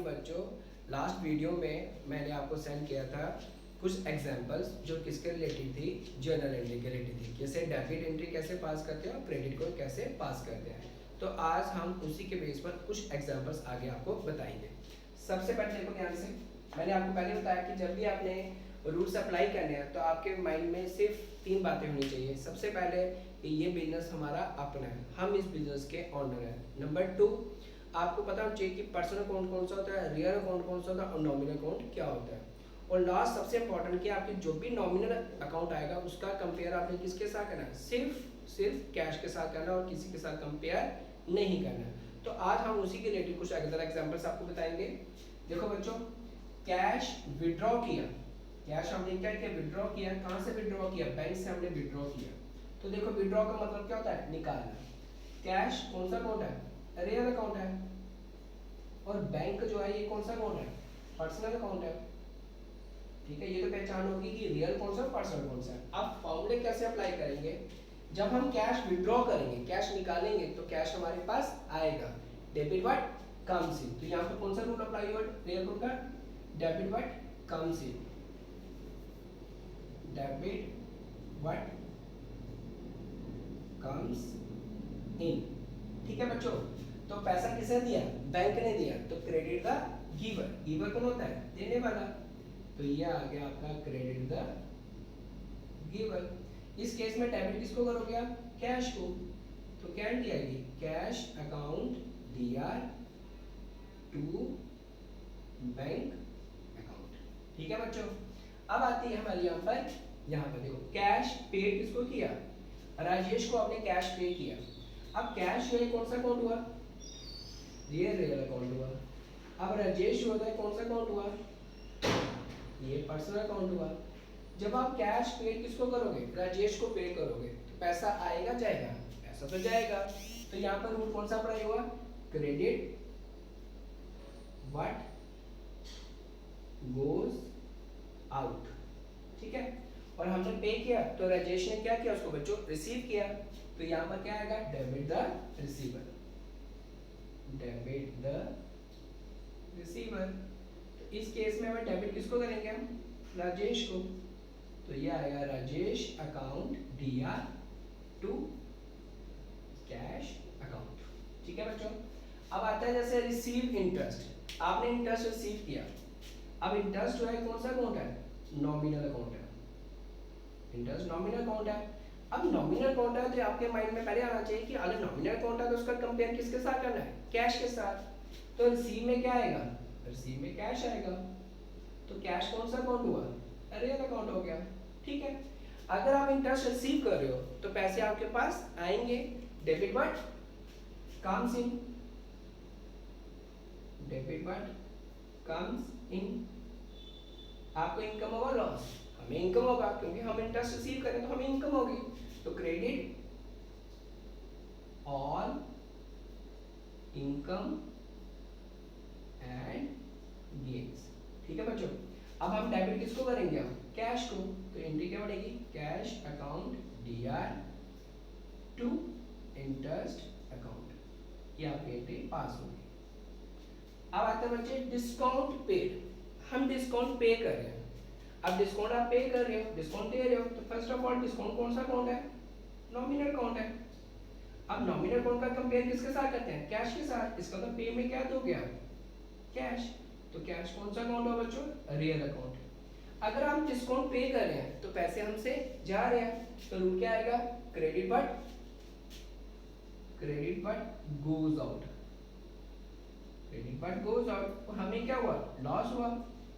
बच्चों, last video में मैंने आपको सेंड किया था कुछ एग्जांपल्स जो किसके रिलेटेड थी, जर्नल एंट्री के रिलेटेड थी। जैसे डेबिट एंट्री कैसे पास करते हैं और क्रेडिट को कैसे पास करते हैं। तो आज हम उसी के बेस पर कुछ एग्जांपल्स आगे आपको बताएंगे। सबसे पहले देखो ध्यान से, मैंने आपको पहले बताया कि जब भी आपने रूल्स अप्लाई करने हैं तो आपके माइंड में सिर्फ 3 बातें होनी चाहिए। सबसे पहले कि ये बिजनेस हमारा अपना है, हम इस बिजनेस के ऑनर हैं। नंबर 2, आपको पता होना चाहिए कि पर्सनल अकाउंट कौन सा होता है, रियल अकाउंट कौन सा होता है और नॉमिनल अकाउंट क्या होता है। और लास्ट सबसे इंपॉर्टेंट कि आपके जो भी नॉमिनल अकाउंट आएगा उसका कंपेयर आपने किसके साथ करना है, सिर्फ कैश के साथ करना और किसी के साथ कंपेयर नहीं करना। तो आज हम उसी के रिलेटेड कुछ अदर एग्जांपल्स आपको बताएंगे। देखो बच्चों, कैश विड्रॉ किया, कैश हमने क्या किया, विड्रॉ किया। कहाँ से विड्रॉ किया, बैंक से हमने विड्रॉ किया। तो देखो विड्रॉ का मतलब क्या होता है, निकालना। कैश कौन सा अकाउंट है, रियल अकाउंट है। और बैंक जो है ये कौन सा अकाउंट है, पर्सनल अकाउंट है। ठीक है, ये तो पहचान होगी कि रियल कौन सा पर्सनल कौन सा है। अब फॉर्मूले कैसे अप्लाई करेंगे, जब हम कैश विड्रॉ करेंगे, कैश निकालेंगे तो कैश हमारे पास आएगा, डेबिट व्हाट कम्स इन। तो यहाँ पे कौन सा रूल अप्लाई होगा, रियल रूल का, debit what comes in, debit what comes in. ठीक है बच्चों, तो पैसा किसने दिया, बैंक ने दिया। तो क्रेडिट द गिवर, गिवर कौन होता है, देने वाला। तो ये आ गया आपका क्रेडिट द गिवर। इस केस में डेबिट किसको करोगे आप, कैश को। तो क्या एंट्री आएगी, cash account DR to bank account. ठीक है बच्चों, अब आती है हमारी यहाँ पर देखो, कैश पेड किसको किया, राजेश को आपने कैश पे किया। अब कैश जो है कौन सा अकाउंट हुआ, ये रियल अकाउंट हुआ। अब राजेश जो होता है कौन सा अकाउंट हुआ, ये पर्सनल अकाउंट हुआ। जब आप कैश पे किसको करोगे, राजेश को पे करोगे, तो पैसा आएगा जाएगा, पैसा तो जाएगा। तो यहाँ पर रूल कौन सा अप्लाई हुआ, क्रेडिट व्हाट गोज आउट। ठीक है, और हमने पे किया तो राजेश ने क्या किया, उसको बच्चों रिसीव किया। तो यहाँ पर क्या आएगा, debit the receiver, debit the receiver. तो इस केस में हमें डेबिट किसको करेंगे हम, राजेश को। तो ये आएगा Rajesh account DR to cash account. ठीक है बच्चों, अब आता है जैसे रिसीव इंटरेस्ट, आपने इंटरेस्ट रिसीव किया। अब इंटरेस्ट जो है कौन सा अकाउंट है, नॉमिनल अकाउंट है। इंटरेस्ट नॉमिनल अकाउंट है। अब नॉमिनल अकाउंट है तो आपके माइंड में पहले आना चाहिए कि अगर नॉमिनल अकाउंट है तो उसका कंपेयर किसके साथ करना है, कैश के साथ। तो रिसीव में क्या आएगा, रिसीव में कैश आएगा। तो कैश कौन सा अकाउंट हुआ, रियल अकाउंट हो गया। ठीक है, अगर आप इंटरेस्ट रिसीव कर रहे हो तो पैसे आपके पास आएंगे, debit what comes in, debit what comes in. आपको इनकम होगा लॉस, हमें इनकम होगा क्योंकि हम इंटरेस्ट रिसीव करें तो हमें इनकम होगी। तो credit all income and gains. ठीक है बच्चों, अब हम डेबिट किसको करेंगे, हम कैश को। तो एंट्री क्या बढ़ेगी, cash account DR to interest account, ये आपकी एंट्री पास होगी। अब आते हैं बच्चे डिस्काउंट पेड, हम डिस्काउंट पे कर रहे हैं। अब डिस्काउंट आप पे कर रहे हो, डिस्काउंट दे रहे हो, तो फर्स्ट ऑफ ऑल डिस्काउंट कौन सा अकाउंट है, नॉमिनल अकाउंट है। अब नॉमिनल अकाउंट का कंपेयर किसके साथ करते हैं, कैश के साथ। इसका तो पे में क्या दोगे आप, कैश। तो कैश कौन सा अकाउंट हुआ बच्चों, रियल अकाउंट। अगर हम डिस्काउंट पे कर रहे हैं तो पैसे हमसे जा रहे हैं, तो रूल क्या आएगा, credit what goes out, credit what goes out. और हमें क्या हुआ, लॉस हुआ।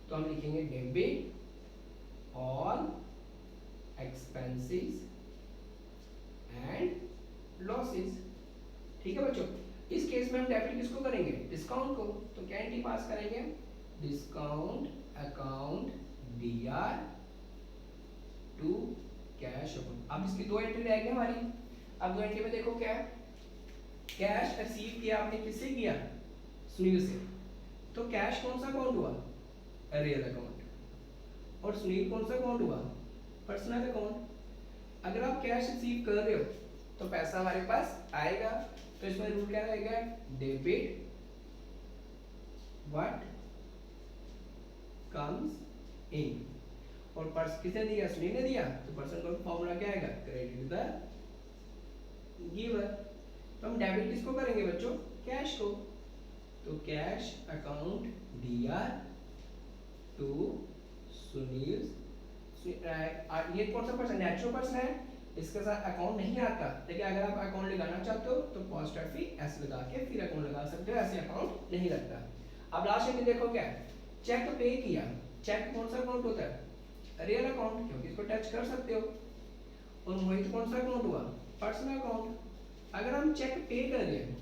तो हम लिखेंगे debit all expenses and losses. ठीक है बच्चों, इस केस में हम डेबिट किसको करेंगे, डिस्काउंट को। तो क्या एंट्री पास करेंगे, discount account DR to cash account. अब इसकी 2 एंट्री रहेगी हमारी। अब 2 एंट्री में देखो क्या है, कैश रिसीव किया आपने किससे किया, सुनील से। तो कैश कौन सा अकाउंट हुआ, रियल अकाउंट। और सुनील कौन सा अकाउंट हुआ, पर्सनल अकाउंट। अगर आप कैश रिसीव कर रहे हो तो पैसा हमारे पास आएगा। तो इसमें रूल क्या रहेगा, डेबिट व्हाट कम्स इन, और पर्स किसने दिया, सुनील ने दिया, तो पर्सन का फॉर्मूला क्या आएगा, क्रेडिट द गिवर। तो हम डेबिट किसको करेंगे बच्चों, कैश को, तो cash account DR to Sunil. ये कौन सा पर्सन, नेचुरल पर्सन है, इसके साथ अकाउंट नहीं आता, लेकिन अगर आप अकाउंट लगाना चाहते हो तो पोस्टफी एस लगा के फिर अकाउंट लगा सकते हो, ऐसे अकाउंट नहीं लगता। अब लास्ट में देखो क्या, चेक पे किया, चेक कौन सा अकाउंट होता है, रियल अकाउंट, क्योंकि इसको टच कर सकते हो। और मोहित कौन सा अकाउंट हुआ, पर्सनल अकाउंट। अगर हम चेक पे कर रहे हैं,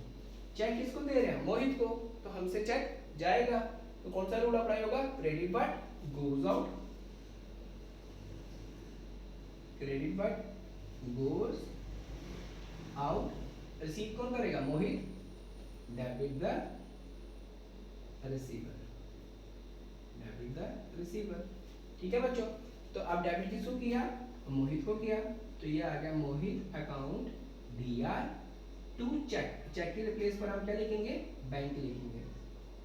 चेक किसको दे रहे हैं, मोहित को, तो हमसे चेक जाएगा, तो कौन सा रूल अप्लाई होगा, credit what goes out, credit what goes out, receive कौन करेगा, Mohit, debit the receiver, debit the receiver. ठीक है बच्चों, तो अब डेबिट किसको किया, मोहित को किया, तो ये आ गया Mohit account DR to cheque, cheque के प्लेस पर हम क्या लिखेंगे, बैंक लिखेंगे,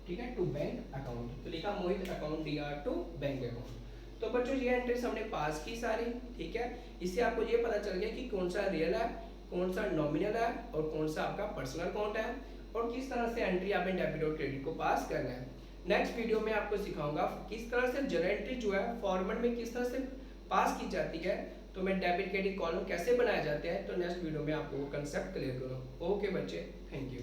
ठीक है, टू बैंक अकाउंट, तो लिखा Mohit account DR to bank account. तो बच्चों ये एंट्रीज हमने पास की सारी, ठीक है, इससे आपको ये पता चल गया कि कौन सा रियल है, कौन सा नॉमिनल है, और कौन सा आपका पर्सनल अकाउंट है, और किस तरह से एंट्री आपने डेबिट और क्रेडिट को पास करना है। नेक्स्ट वीडियो में आपको सिखाऊंगा किस तरह से जर्नल एंट्री जो है फॉर्मेट में किस तरह से पास की जाती है, तो मैं डेबिट क्रेडिट कॉलम कैसे बनाए जाते हैं, तो नेक्स्ट वीडियो में आपको वो कंसेप्ट क्लियर करूँ। ओके बच्चे, थैंक यू।